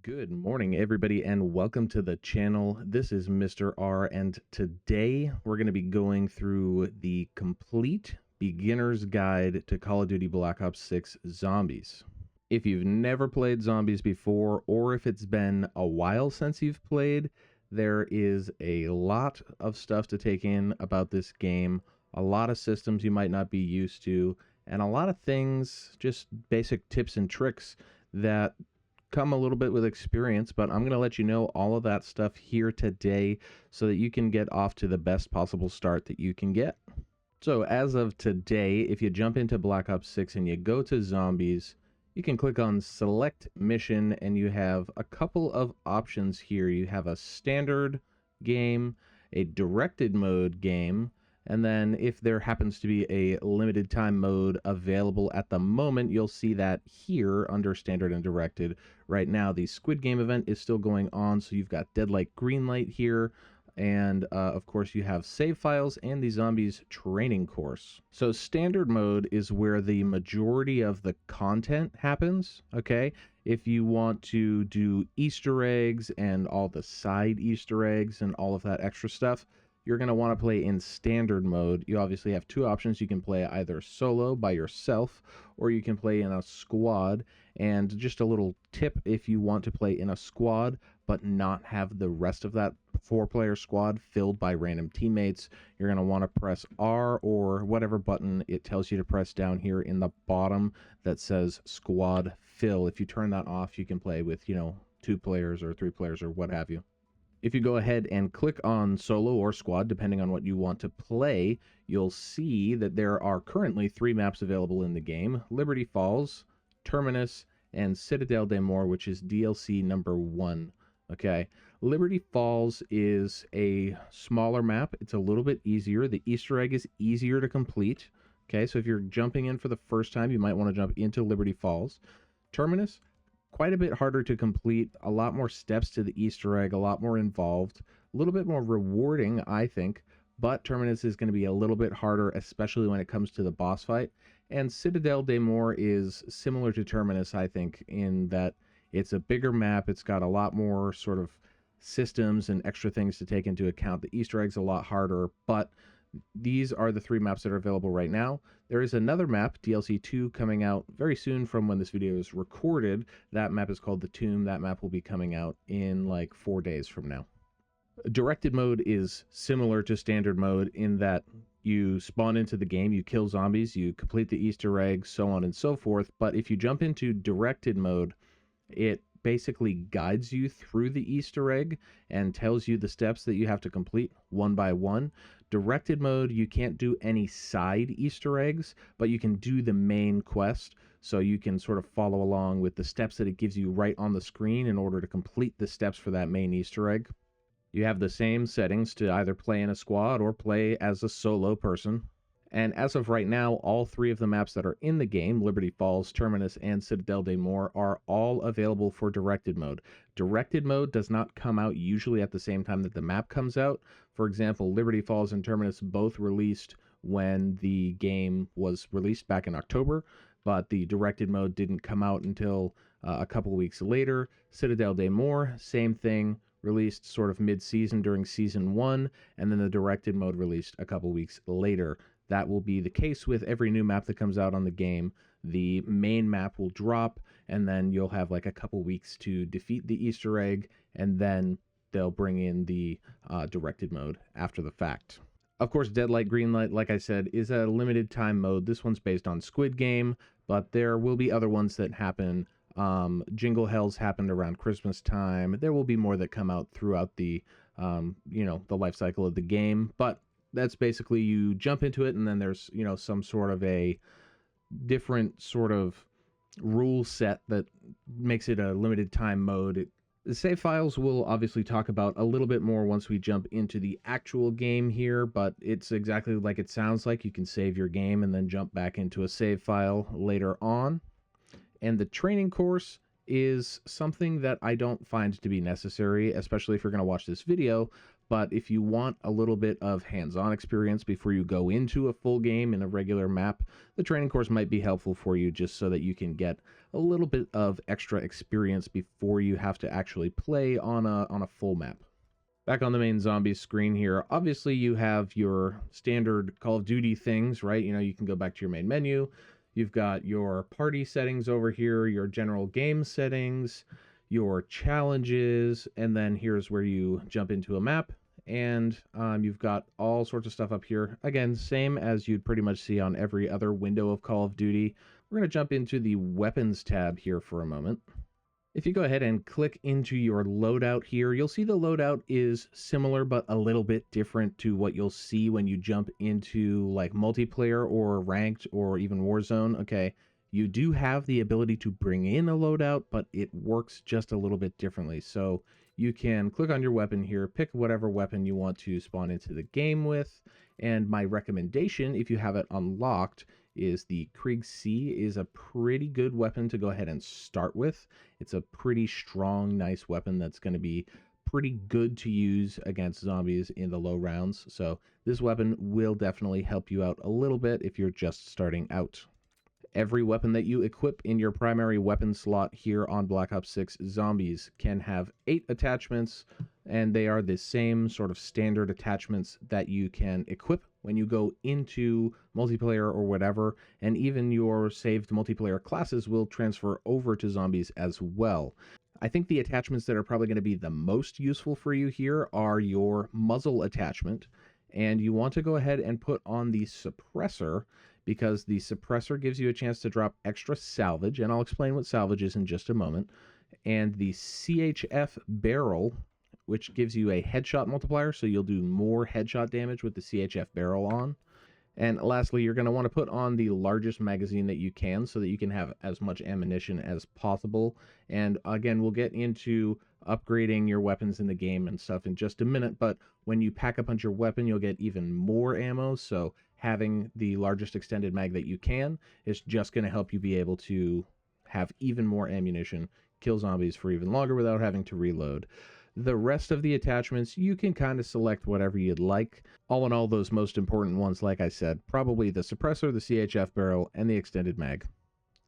Good morning, everybody, and welcome to the channel. This is Mr. R, and today we're going to be going through the complete beginner's guide to Call of Duty Black Ops 6 Zombies. If you've never played Zombies before, or if it's been a while since you've played, there is a lot of stuff to take in about this game, a lot of systems you might not be used to, and a lot of things, just basic tips and tricks that come a little bit with experience, but I'm going to let you know all of that stuff here today so that you can get off to the best possible start that you can get. So as of today, if you jump into Black Ops 6 and you go to Zombies, you can click on Select Mission and you have a couple of options here. You have a standard game, a directed mode game, and then if there happens to be a limited time mode available at the moment, you'll see that here under standard and directed. Right now, the Squid Game event is still going on, so you've got Deadlight Greenlight here. And of course, you have save files and the Zombies training course. So standard mode is where the majority of the content happens, okay? If you want to do Easter eggs and all the side Easter eggs and all of that extra stuff, you're going to want to play in standard mode. You obviously have two options. You can play either solo by yourself, or you can play in a squad. And just a little tip, if you want to play in a squad but not have the rest of that 4-player squad filled by random teammates, you're going to want to press R or whatever button it tells you to press down here in the bottom that says squad fill. If you turn that off, you can play with, 2 players or 3 players or what have you. If you go ahead and click on solo or squad, depending on what you want to play, you'll see that there are currently 3 maps available in the game: Liberty Falls, Terminus, and Citadel des Morts, which is DLC number 1. Okay, Liberty Falls is a smaller map. It's a little bit easier. The Easter egg is easier to complete. Okay, so if you're jumping in for the first time, you might want to jump into Liberty Falls. Terminus, quite a bit harder to complete, a lot more steps to the Easter egg, a lot more involved, a little bit more rewarding, I think, but Terminus is going to be a little bit harder, especially when it comes to the boss fight. And Citadel des Morts is similar to Terminus, I think, in that it's a bigger map, it's got a lot more sort of systems and extra things to take into account. The Easter egg's a lot harder, but these are the 3 maps that are available right now. There is another map, DLC 2, coming out very soon from when this video is recorded. That map is called The Tomb. That map will be coming out in like 4 days from now. Directed mode is similar to standard mode in that you spawn into the game, you kill zombies, you complete the Easter egg, so on and so forth. But if you jump into directed mode, it basically guides you through the Easter egg and tells you the steps that you have to complete one by one. Directed mode, you can't do any side Easter eggs, but you can do the main quest, so you can sort of follow along with the steps that it gives you right on the screen in order to complete the steps for that main Easter egg. You have the same settings to either play in a squad or play as a solo person. And as of right now, all 3 of the maps that are in the game, Liberty Falls, Terminus, and Citadel des Morts, are all available for directed mode. Directed mode does not come out usually at the same time that the map comes out. For example, Liberty Falls and Terminus both released when the game was released back in October, but the directed mode didn't come out until a couple weeks later. Citadel des Morts, same thing, released sort of mid-season during Season 1, and then the directed mode released a couple weeks later. That will be the case with every new map that comes out on the game. The main map will drop, and then you'll have like a couple weeks to defeat the Easter egg, and then they'll bring in the directed mode after the fact. Of course, Deadlight Greenlight, like I said, is a limited time mode. This one's based on Squid Game, but there will be other ones that happen. Jingle Hells happened around Christmas time. There will be more that come out throughout the, the life cycle of the game, but that's basically you jump into it, and then there's, some sort of a different sort of rule set that makes it a limited time mode. The save files we'll obviously talk about a little bit more once we jump into the actual game here, but it's exactly like it sounds like. You can save your game and then jump back into a save file later on. And the training course is something that I don't find to be necessary, especially if you're going to watch this video. But if you want a little bit of hands-on experience before you go into a full game in a regular map, the training course might be helpful for you, just so that you can get a little bit of extra experience before you have to actually play on a full map. Back on the main zombies screen here, obviously you have your standard Call of Duty things, right? You know, you can go back to your main menu. You've got your party settings over here, your general game settings, your challenges, and then here's where you jump into a map. And you've got all sorts of stuff up here. Again, same as you'd pretty much see on every other window of Call of Duty. We're going to jump into the weapons tab here for a moment. If you go ahead and click into your loadout here, you'll see the loadout is similar but a little bit different to what you'll see when you jump into like multiplayer or ranked or even Warzone. Okay, you do have the ability to bring in a loadout, but it works just a little bit differently. So you can click on your weapon here, pick whatever weapon you want to spawn into the game with, and my recommendation, if you have it unlocked, is the Krieg C is a pretty good weapon to go ahead and start with. It's a pretty strong, nice weapon that's going to be pretty good to use against zombies in the low rounds. So this weapon will definitely help you out a little bit if you're just starting out. Every weapon that you equip in your primary weapon slot here on Black Ops 6 Zombies can have 8 attachments, and they are the same sort of standard attachments that you can equip when you go into multiplayer or whatever, and even your saved multiplayer classes will transfer over to Zombies as well. I think the attachments that are probably going to be the most useful for you here are your muzzle attachment, and you want to go ahead and put on the suppressor, because the suppressor gives you a chance to drop extra salvage, and I'll explain what salvage is in just a moment, and the CHF barrel, which gives you a headshot multiplier, so you'll do more headshot damage with the CHF barrel on. And lastly, you're going to want to put on the largest magazine that you can so that you can have as much ammunition as possible. And again, we'll get into upgrading your weapons in the game and stuff in just a minute, but when you pack a punch your weapon, you'll get even more ammo, so having the largest extended mag that you can is just going to help you be able to have even more ammunition, kill zombies for even longer without having to reload. The rest of the attachments, you can kind of select whatever you'd like. All in all, those most important ones, like I said, probably the suppressor, the CHF barrel, and the extended mag.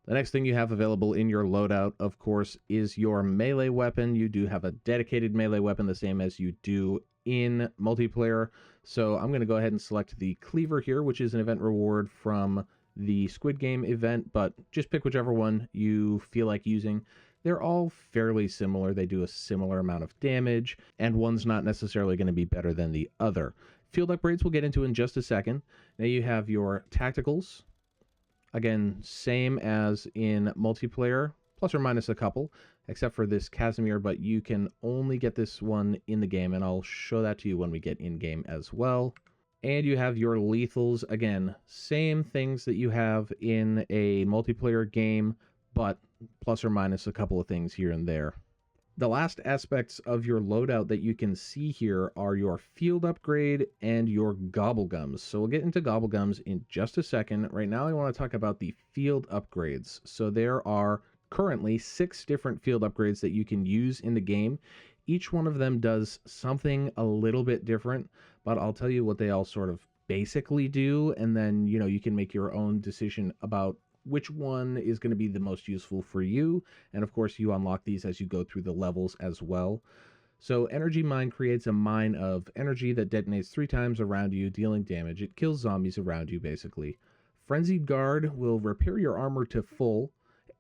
The next thing you have available in your loadout, of course, is your melee weapon. You do have a dedicated melee weapon, the same as you do in multiplayer. So I'm going to go ahead and select the cleaver here, which is an event reward from the Squid Game event, but just pick whichever one you feel like using. They're all fairly similar. They do a similar amount of damage, and one's not necessarily going to be better than the other. Field upgrades we'll get into in just a second. Now you have your tacticals. Again, same as in multiplayer, plus or minus a couple, except for this Casimir, but you can only get this one in the game, and I'll show that to you when we get in-game as well. And you have your lethals. Again, same things that you have in a multiplayer game, but plus or minus a couple of things here and there. The last aspects of your loadout that you can see here are your field upgrade and your gobblegums. So we'll get into gobblegums in just a second. Right now I want to talk about the field upgrades. So there are currently 6 different field upgrades that you can use in the game. Each one of them does something a little bit different, but I'll tell you what they all sort of basically do, and then you can make your own decision about which one is going to be the most useful for you. And of course, you unlock these as you go through the levels as well. So Energy Mine creates a mine of energy that detonates 3 times around you, dealing damage. It kills zombies around you, basically. Frenzied Guard will repair your armor to full,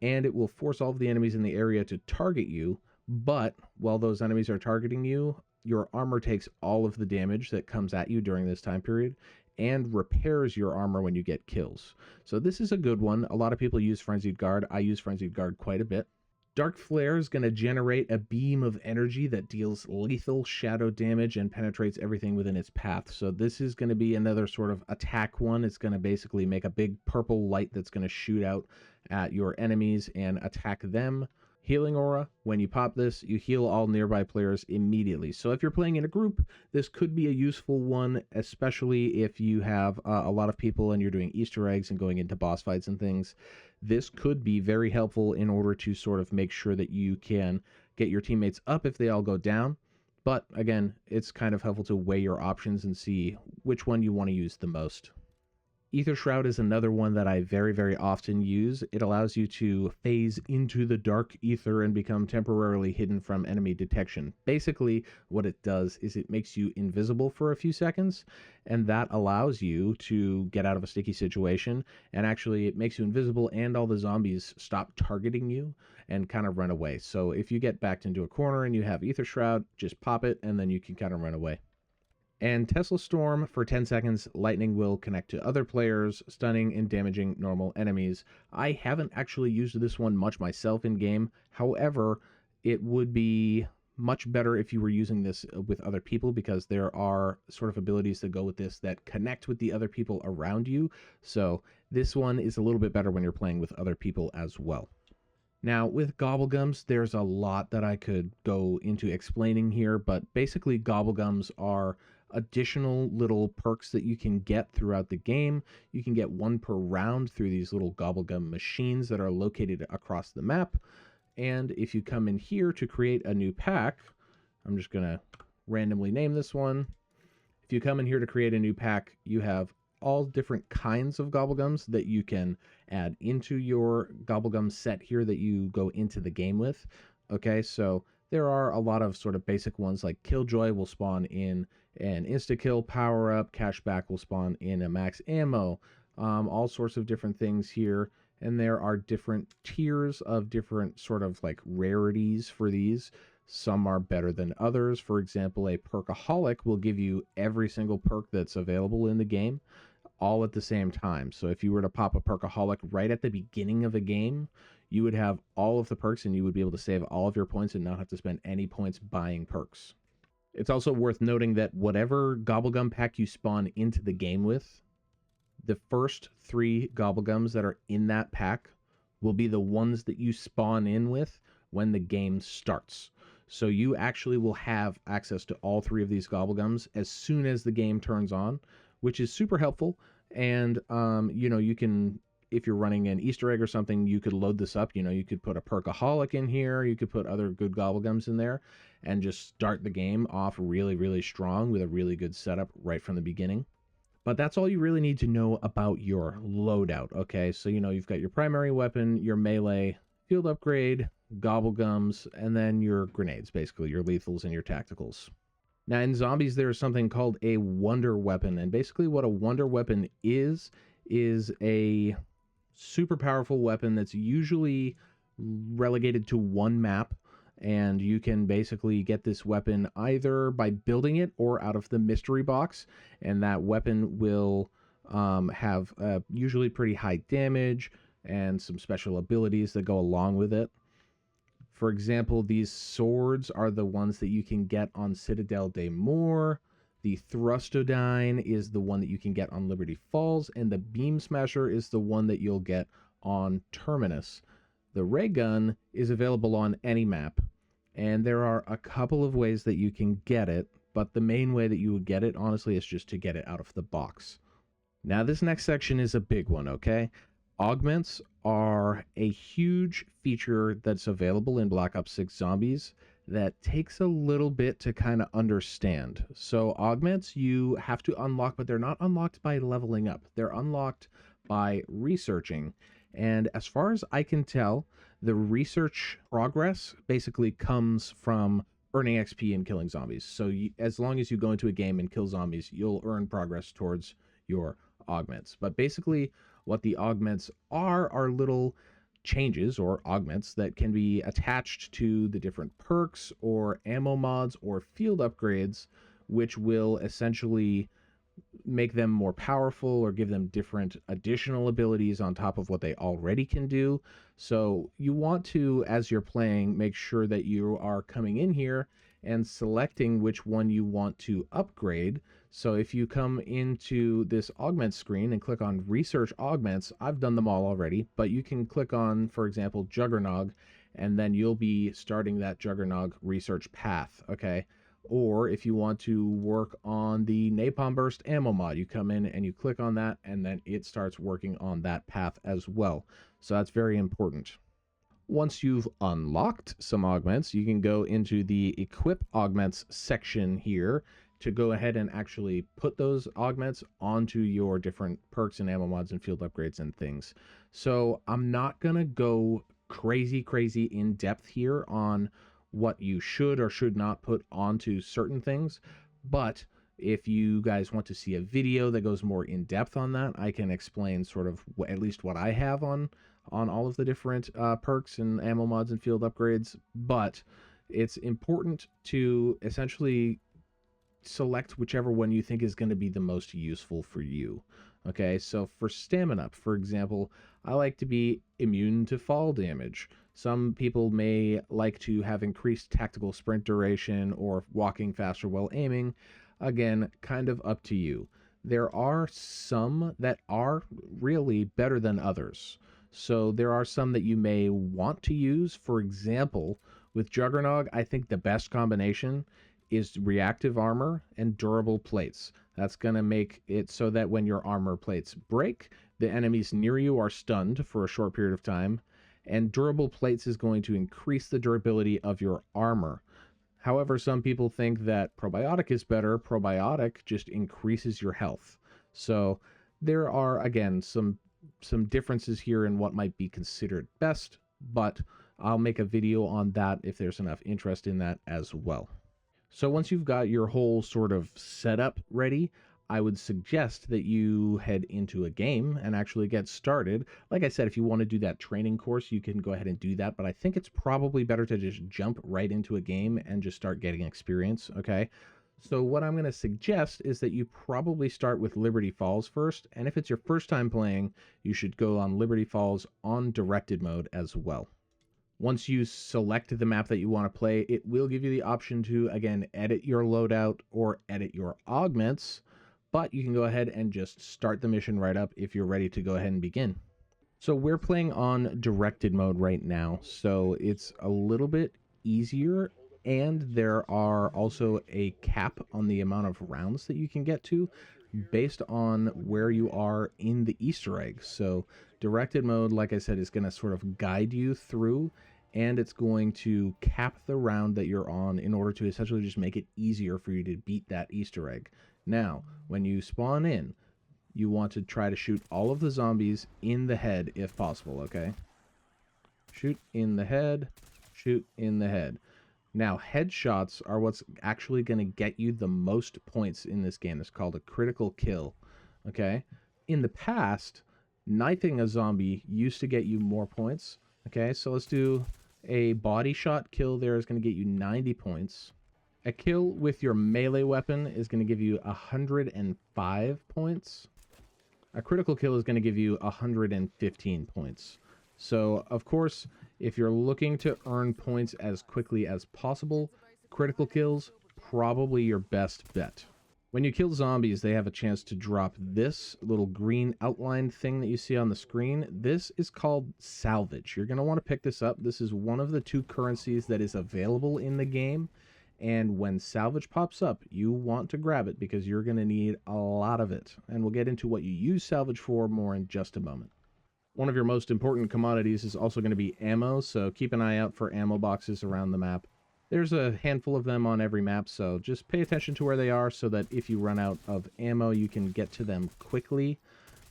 and it will force all of the enemies in the area to target you. But while those enemies are targeting you, your armor takes all of the damage that comes at you during this time period, and repairs your armor when you get kills. So this is a good one. A lot of people use Frenzied Guard. I use Frenzied Guard quite a bit. Dark Flare is going to generate a beam of energy that deals lethal shadow damage and penetrates everything within its path. So this is going to be another sort of attack one. It's going to basically make a big purple light that's going to shoot out at your enemies and attack them. Healing Aura, when you pop this, you heal all nearby players immediately. So if you're playing in a group, this could be a useful one, especially if you have a lot of people and you're doing Easter eggs and going into boss fights and things. This could be very helpful in order to sort of make sure that you can get your teammates up if they all go down. But again, it's kind of helpful to weigh your options and see which one you want to use the most. Ether Shroud is another one that I very, very often use. It allows you to phase into the dark ether and become temporarily hidden from enemy detection. Basically, what it does is it makes you invisible for a few seconds, and that allows you to get out of a sticky situation. And actually, it makes you invisible, and all the zombies stop targeting you and kind of run away. So if you get backed into a corner and you have Ether Shroud, just pop it, and then you can kind of run away. And Tesla Storm, for 10 seconds, lightning will connect to other players, stunning and damaging normal enemies. I haven't actually used this one much myself in game. However, it would be much better if you were using this with other people, because there are sort of abilities that go with this that connect with the other people around you. So this one is a little bit better when you're playing with other people as well. Now, with Gobblegums, there's a lot that I could go into explaining here, but basically, Gobblegums are additional little perks that you can get throughout the game. You can get one per round through these little Gobblegum machines that are located across the map. And if you come in here to create a new pack, I'm just going to randomly name this one. If you come in here to create a new pack, you have all different kinds of Gobblegums that you can add into your Gobblegum set here that you go into the game with. Okay, so there are a lot of sort of basic ones, like Killjoy will spawn in an insta-kill power-up, Cashback will spawn in a max ammo, all sorts of different things here. And there are different tiers of different sort of like rarities for these. Some are better than others. For example, a Perkaholic will give you every single perk that's available in the game all at the same time. So if you were to pop a Perkaholic right at the beginning of a game, you would have all of the perks and you would be able to save all of your points and not have to spend any points buying perks. It's also worth noting that whatever Gobblegum pack you spawn into the game with, the first 3 Gobblegums that are in that pack will be the ones that you spawn in with when the game starts. So you actually will have access to all 3 of these Gobblegums as soon as the game turns on, which is super helpful. And, you can, if you're running an Easter egg or something, you could load this up. You could put a Perkaholic in here. You could put other good Gobblegums in there and just start the game off really, really strong with a really good setup right from the beginning. But that's all you really need to know about your loadout, okay? So, you've got your primary weapon, your melee, field upgrade, Gobblegums, and then your grenades, basically, your lethals and your tacticals. Now, in Zombies, there is something called a wonder weapon, and basically what a wonder weapon is a super powerful weapon that's usually relegated to one map, and you can basically get this weapon either by building it or out of the mystery box, and that weapon will have usually pretty high damage and some special abilities that go along with it. For example, these swords are the ones that you can get on Citadel de Moor. The Thrustodyne is the one that you can get on Liberty Falls, and the Beam Smasher is the one that you'll get on Terminus. The ray gun is available on any map, and there are a couple of ways that you can get it, but the main way that you would get it, honestly, is just to get it out of the box. Now, this next section is a big one, okay? Augments are a huge feature that's available in Black Ops 6 Zombies that takes a little bit to kind of understand. So augments you have to unlock, but they're not unlocked by leveling up. They're unlocked by researching. And as far as I can tell, the research progress basically comes from earning XP and killing zombies. So as long as you go into a game and kill zombies, you'll earn progress towards your augments. But basically, what the augments are little changes or augments that can be attached to the different perks or ammo mods or field upgrades, which will essentially make them more powerful or give them different additional abilities on top of what they already can do. So you want to, as you're playing, make sure that you are coming in here and selecting which one you want to upgrade. So if you come into this augment screen and click on research augments, I've done them all already, but you can click on, for example, Juggernog, and then you'll be starting that Juggernog research path, okay? Or if you want to work on the Napalm Burst ammo mod, you come in and you click on that, and then it starts working on that path as well. So that's very important. Once you've unlocked some augments, you can go into the Equip Augments section here, to go ahead and actually put those augments onto your different perks and ammo mods and field upgrades and things. So I'm not going to go crazy in depth here on what you should or should not put onto certain things, but if you guys want to see a video that goes more in depth on that, I can explain sort of at least what I have on all of the different perks and ammo mods and field upgrades. But it's important to essentially select whichever one you think is going to be the most useful for you. Okay, so for stamina, for example, I like to be immune to fall damage. Some people may like to have increased tactical sprint duration or walking faster while aiming. Again, kind of up to you. There are some that are really better than others. So there are some that you may want to use. For example, with Juggernog, I think the best combination is reactive armor and durable plates. That's going to make it so that when your armor plates break, the enemies near you are stunned for a short period of time, and durable plates is going to increase the durability of your armor. However, some people think that probiotic is better. Probiotic just increases your health. So there are, again, some differences here in what might be considered best, but I'll make a video on that if there's enough interest in that as well. So once you've got your whole sort of setup ready, I would suggest that you head into a game and actually get started. Like I said, if you want to do that training course, you can go ahead and do that, but I think it's probably better to just jump right into a game and just start getting experience, okay? So what I'm going to suggest is that you probably start with Liberty Falls first, and if it's your first time playing, you should go on Liberty Falls on directed mode as well. Once you select the map that you want to play, it will give you the option to, again, edit your loadout or edit your augments, but you can go ahead and just start the mission right up if you're ready to go ahead and begin. So we're playing on directed mode right now, so it's a little bit easier, and there are also a cap on the amount of rounds that you can get to based on where you are in the Easter egg. So directed mode, like I said, is going to sort of guide you through, and it's going to cap the round that you're on in order to essentially just make it easier for you to beat that Easter egg. Now, when you spawn in, you want to try to shoot all of the zombies in the head if possible, okay? Shoot in the head, shoot in the head. Now, headshots are what's actually going to get you the most points in this game. It's called a critical kill, okay? In the past, knifing a zombie used to get you more points, okay? So let's do a body shot kill there is going to get you 90 points. A kill with your melee weapon is going to give you 105 points. A critical kill is going to give you 115 points. So, of course, if you're looking to earn points as quickly as possible, critical kills, probably your best bet. When you kill zombies, they have a chance to drop this little green outlined thing that you see on the screen. This is called salvage. You're going to want to pick this up. This is one of the 2 currencies that is available in the game. And when salvage pops up, you want to grab it because you're going to need a lot of it. And we'll get into what you use salvage for more in just a moment. One of your most important commodities is also going to be ammo, so keep an eye out for ammo boxes around the map. There's a handful of them on every map, so just pay attention to where they are so that if you run out of ammo, you can get to them quickly.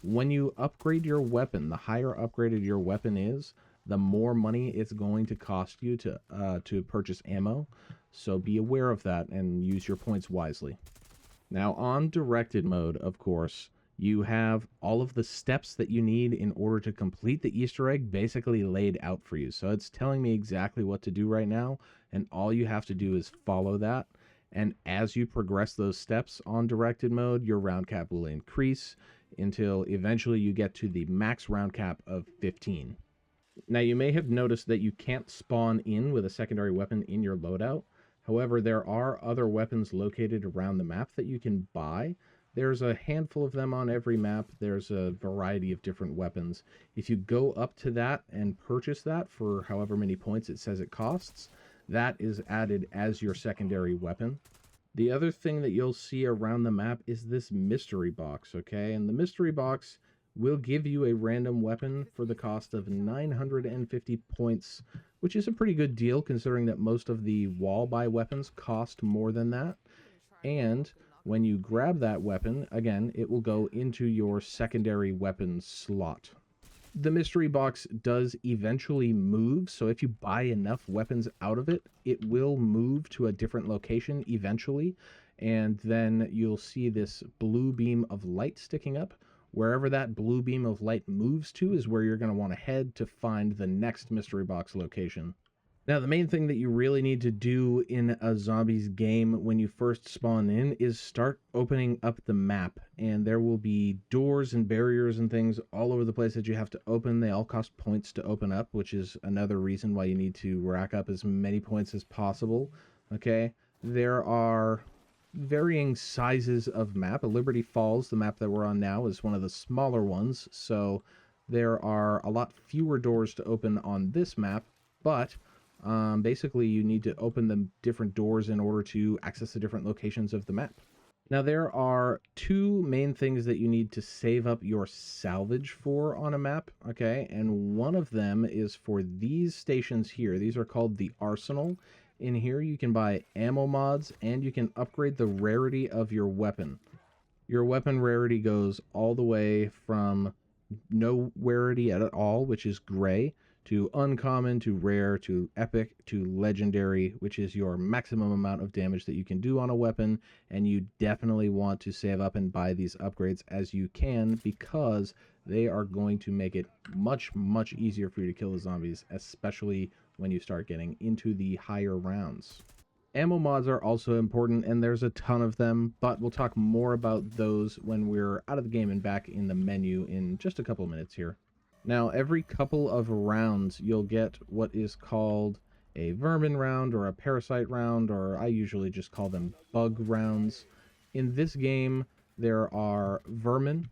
When you upgrade your weapon, the higher upgraded your weapon is, the more money it's going to cost you to purchase ammo. So be aware of that and use your points wisely. Now, on directed mode, of course, you have all of the steps that you need in order to complete the Easter egg basically laid out for you. So it's telling me exactly what to do right now, and all you have to do is follow that. And as you progress those steps on directed mode, your round cap will increase until eventually you get to the max round cap of 15. Now, you may have noticed that you can't spawn in with a secondary weapon in your loadout. However, there are other weapons located around the map that you can buy. There's a handful of them on every map. There's a variety of different weapons. If you go up to that and purchase that for however many points it says it costs, that is added as your secondary weapon. The other thing that you'll see around the map is this mystery box, okay? And the mystery box will give you a random weapon for the cost of 950 points, which is a pretty good deal considering that most of the wall buy weapons cost more than that. And when you grab that weapon, again, it will go into your secondary weapon slot. The mystery box does eventually move, so if you buy enough weapons out of it, it will move to a different location eventually, and then you'll see this blue beam of light sticking up. Wherever that blue beam of light moves to is where you're going to want to head to find the next mystery box location. Now, the main thing that you really need to do in a zombies game when you first spawn in is start opening up the map. And there will be doors and barriers and things all over the place that you have to open. They all cost points to open up, which is another reason why you need to rack up as many points as possible. Okay? There are varying sizes of map. Liberty Falls, the map that we're on now, is one of the smaller ones. So there are a lot fewer doors to open on this map, but basically you need to open the different doors in order to access the different locations of the map. Now there are two main things that you need to save up your salvage for on a map, okay? And one of them is for these stations here. These are called the Arsenal. In here you can buy ammo mods and you can upgrade the rarity of your weapon. Your weapon rarity goes all the way from no rarity at all, which is gray, to uncommon, to rare, to epic, to legendary, which is your maximum amount of damage that you can do on a weapon. And you definitely want to save up and buy these upgrades as you can, because they are going to make it much, much easier for you to kill the zombies, especially when you start getting into the higher rounds. Ammo mods are also important, and there's a ton of them, but we'll talk more about those when we're out of the game and back in the menu in just a couple minutes here. Now, every couple of rounds, you'll get what is called a vermin round or a parasite round, or I usually just call them bug rounds. In this game, there are vermin,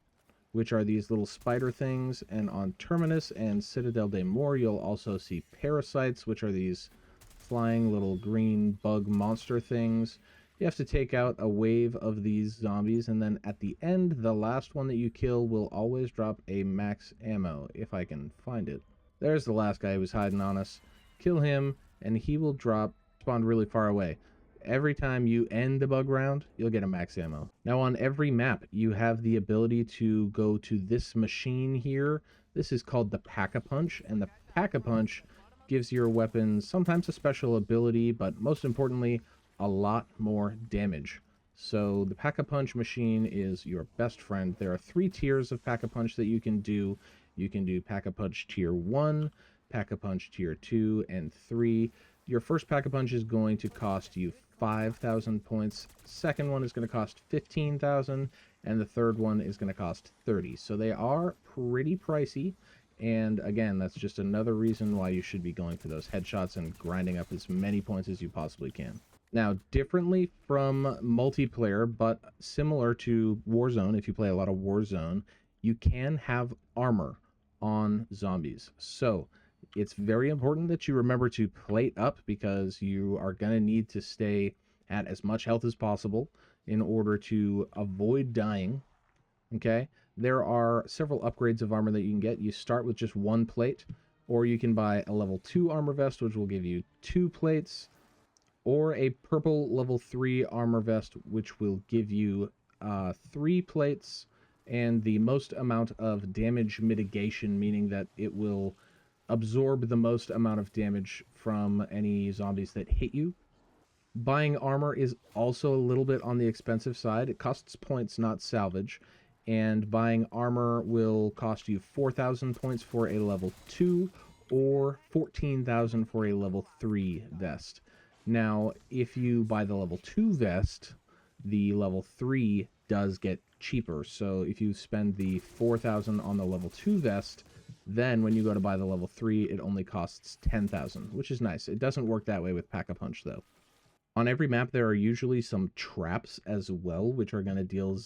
which are these little spider things, and on Terminus and Citadel de Mor, you'll also see parasites, which are these flying little green bug monster things. You have to take out a wave of these zombies, and then at the end, the last one that you kill will always drop a max ammo, if I can find it. There's the last guy who was hiding on us. Kill him, and he will spawn really far away. Every time you end the bug round, you'll get a max ammo. Now on every map, you have the ability to go to this machine here. This is called the Pack-a-Punch, and the Pack-a-Punch gives your weapons sometimes a special ability, but most importantly, a lot more damage. So the Pack-a-Punch machine is your best friend. There are 3 tiers of Pack-a-Punch that you can do. You can do Pack-a-Punch Tier 1, Pack-a-Punch Tier 2, and 3. Your first Pack-a-Punch is going to cost you 5,000 points. Second one is going to cost 15,000, and the third one is going to cost 30. So they are pretty pricey. And again, that's just another reason why you should be going for those headshots and grinding up as many points as you possibly can. Now, differently from multiplayer, but similar to Warzone, if you play a lot of Warzone, you can have armor on zombies. So it's very important that you remember to plate up, because you are going to need to stay at as much health as possible in order to avoid dying. Okay, there are several upgrades of armor that you can get. You start with just 1 plate, or you can buy a level 2 armor vest, which will give you 2 plates, or a purple level 3 armor vest, which will give you 3 plates and the most amount of damage mitigation, meaning that it will absorb the most amount of damage from any zombies that hit you. Buying armor is also a little bit on the expensive side. It costs points, not salvage. And buying armor will cost you 4,000 points for a level 2 or 14,000 for a level 3 vest. Now, if you buy the level 2 vest, the level 3 does get cheaper. So if you spend the 4,000 on the level 2 vest, then when you go to buy the level 3, it only costs 10,000, which is nice. It doesn't work that way with Pack-a-Punch, though. On every map, there are usually some traps as well, which are going to deal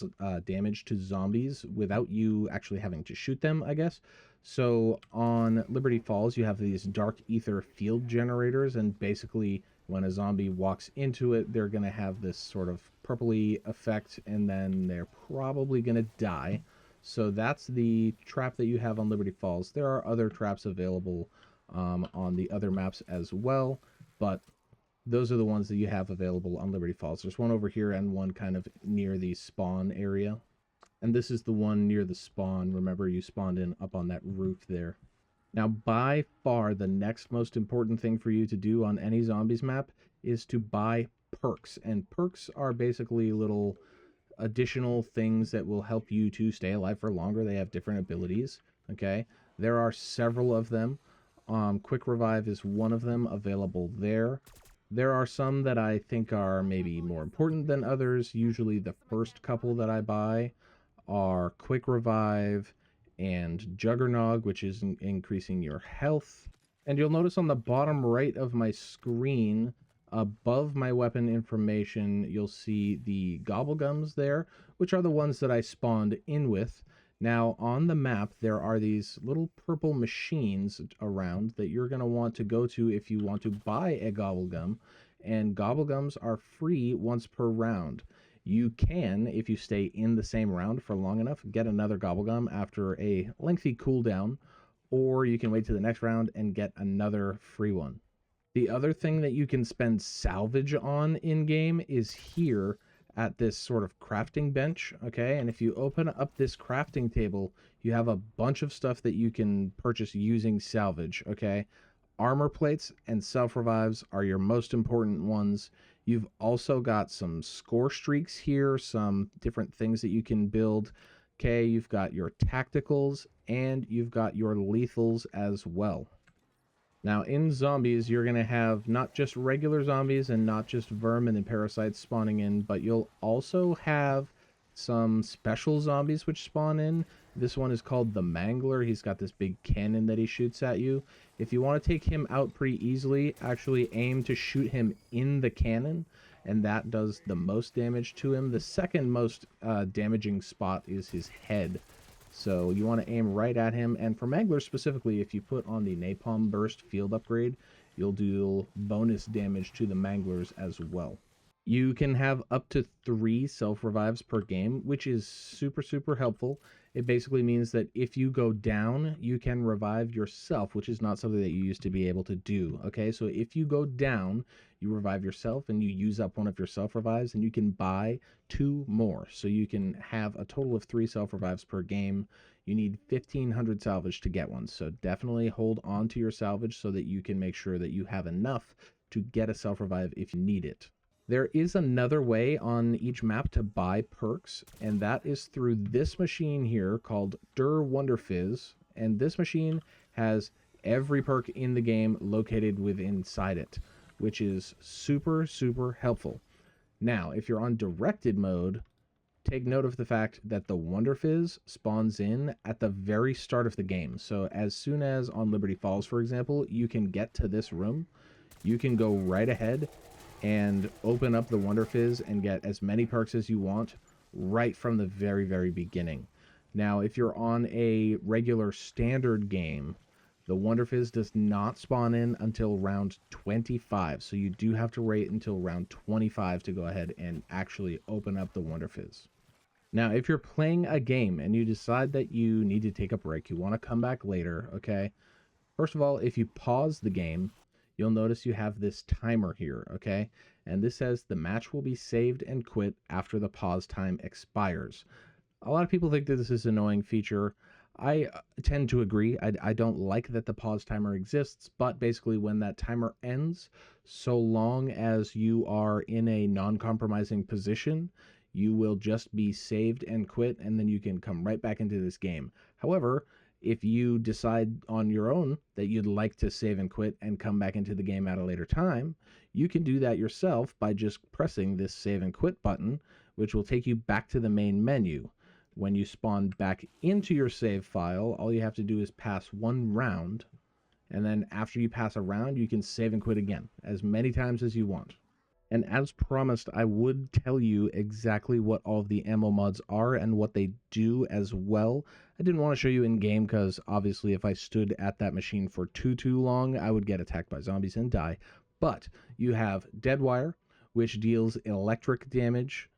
damage to zombies without you actually having to shoot them, I guess. So on Liberty Falls, you have these dark ether field generators, and basically when a zombie walks into it, they're going to have this sort of purpley effect, and then they're probably going to die. So that's the trap that you have on Liberty Falls. There are other traps available on the other maps as well, but those are the ones that you have available on Liberty Falls. There's one over here and one kind of near the spawn area. And this is the one near the spawn. Remember, you spawned in up on that roof there. Now, by far, the next most important thing for you to do on any zombies map is to buy perks. And perks are basically little additional things that will help you to stay alive for longer. They have different abilities, okay? There are several of them. Quick Revive is one of them available there. There are some that I think are maybe more important than others. Usually the first couple that I buy are Quick Revive and Juggernog, which is increasing your health. And you'll notice on the bottom right of my screen, above my weapon information, you'll see the Gobblegums there, which are the ones that I spawned in with. Now, on the map, there are these little purple machines around that you're going to want to go to if you want to buy a Gobblegum, and Gobblegums are free once per round. You can, if you stay in the same round for long enough, get another Gobblegum after a lengthy cooldown, or you can wait to the next round and get another free one. The other thing that you can spend salvage on in-game is here at this sort of crafting bench, okay? And if you open up this crafting table, you have a bunch of stuff that you can purchase using salvage, okay? Armor plates and self-revives are your most important ones. You've also got some score streaks here, some different things that you can build. Okay, you've got your tacticals and you've got your lethals as well. Now, in zombies, you're going to have not just regular zombies and not just vermin and parasites spawning in, but you'll also have some special zombies which spawn in. This one is called the Mangler. He's got this big cannon that he shoots at you. If you want to take him out pretty easily, actually aim to shoot him in the cannon, and that does the most damage to him. The second most damaging spot is his head. So you want to aim right at him. And for Manglers specifically, if you put on the Napalm Burst field upgrade, you'll do bonus damage to the Manglers as well. You can have up to 3 self-revives per game, which is super, super helpful. It basically means that if you go down, you can revive yourself, which is not something that you used to be able to do, okay? So if you go down, you revive yourself and you use up one of your self-revives, and you can buy 2 more. So you can have a total of 3 self-revives per game. You need 1,500 salvage to get one, so definitely hold on to your salvage so that you can make sure that you have enough to get a self-revive if you need it. There is another way on each map to buy perks, and that is through this machine here called Der Wonder Fizz, and this machine has every perk in the game located within inside it, which is super, super helpful. Now, if you're on directed mode, take note of the fact that the Wonder Fizz spawns in at the very start of the game. So as soon as on Liberty Falls, for example, you can get to this room, you can go right ahead and open up the Wonder Fizz and get as many perks as you want right from the very, very beginning. Now, if you're on a regular standard game, the Wonder Fizz does not spawn in until round 25, so you do have to wait until round 25 to go ahead and actually open up the Wonder Fizz. Now, if you're playing a game and you decide that you need to take a break, you want to come back later, okay? First of all, if you pause the game, you'll notice you have this timer here, okay? And this says the match will be saved and quit after the pause time expires. A lot of people think that this is an annoying feature. I tend to agree. I don't like that the pause timer exists, but basically when that timer ends, so long as you are in a non-compromising position, you will just be saved and quit, and then you can come right back into this game. However, if you decide on your own that you'd like to save and quit and come back into the game at a later time, you can do that yourself by just pressing this save and quit button, which will take you back to the main menu. When you spawn back into your save file, all you have to do is pass 1 round, and then after you pass a round, you can save and quit again, as many times as you want. And as promised, I would tell you exactly what all of the ammo mods are and what they do as well. I didn't want to show you in game because obviously if I stood at that machine for too long, I would get attacked by zombies and die. But you have Dead Wire, which deals electric damage.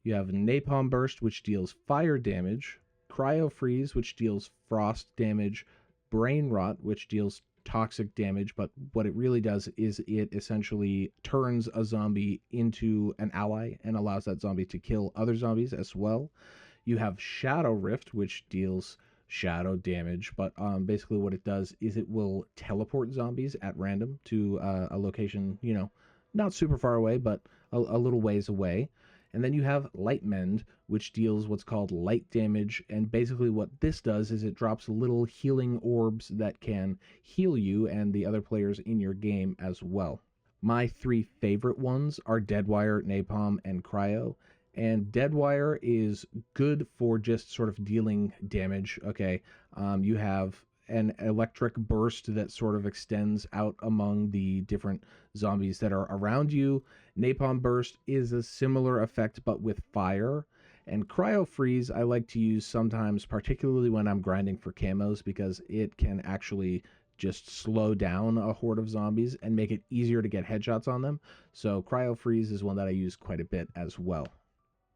You have Napalm Burst, which deals fire damage. Cryo Freeze, which deals frost damage. Brain Rot, which deals toxic damage, but what it really does is it essentially turns a zombie into an ally and allows that zombie to kill other zombies as well. You have Shadow Rift, which deals shadow damage, but basically what it does is it will teleport zombies at random to a location, you know, not super far away, but a little ways away. And then you have Light Mend, which deals what's called light damage. And basically, what this does is it drops little healing orbs that can heal you and the other players in your game as well. My three favorite ones are Deadwire, Napalm, and Cryo. And Deadwire is good for just sort of dealing damage. Okay, you have an electric burst that sort of extends out among the different zombies that are around you. Napalm burst is a similar effect but with fire. And Cryo freeze I like to use sometimes, particularly when I'm grinding for camos, because it can actually just slow down a horde of zombies and make it easier to get headshots on them. So Cryo freeze is one that I use quite a bit as well.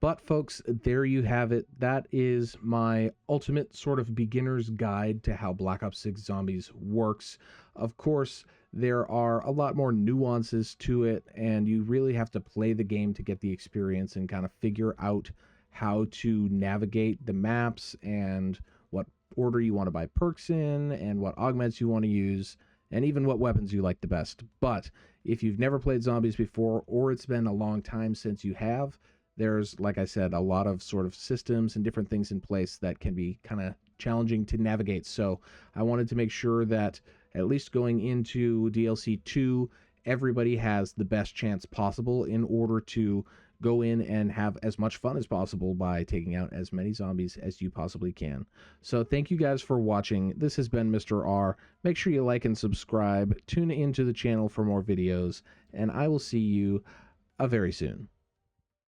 But folks, there you have it. That is my ultimate sort of beginner's guide to how Black Ops 6 Zombies works. Of course, there are a lot more nuances to it, and you really have to play the game to get the experience and kind of figure out how to navigate the maps and what order you want to buy perks in and what augments you want to use and even what weapons you like the best. But if you've never played zombies before, or it's been a long time since you have, there's, like I said, a lot of sort of systems and different things in place that can be kind of challenging to navigate. So I wanted to make sure that at least going into DLC 2, everybody has the best chance possible in order to go in and have as much fun as possible by taking out as many zombies as you possibly can. So thank you guys for watching. This has been Mr. R. Make sure you like and subscribe. Tune into the channel for more videos, and I will see you very soon.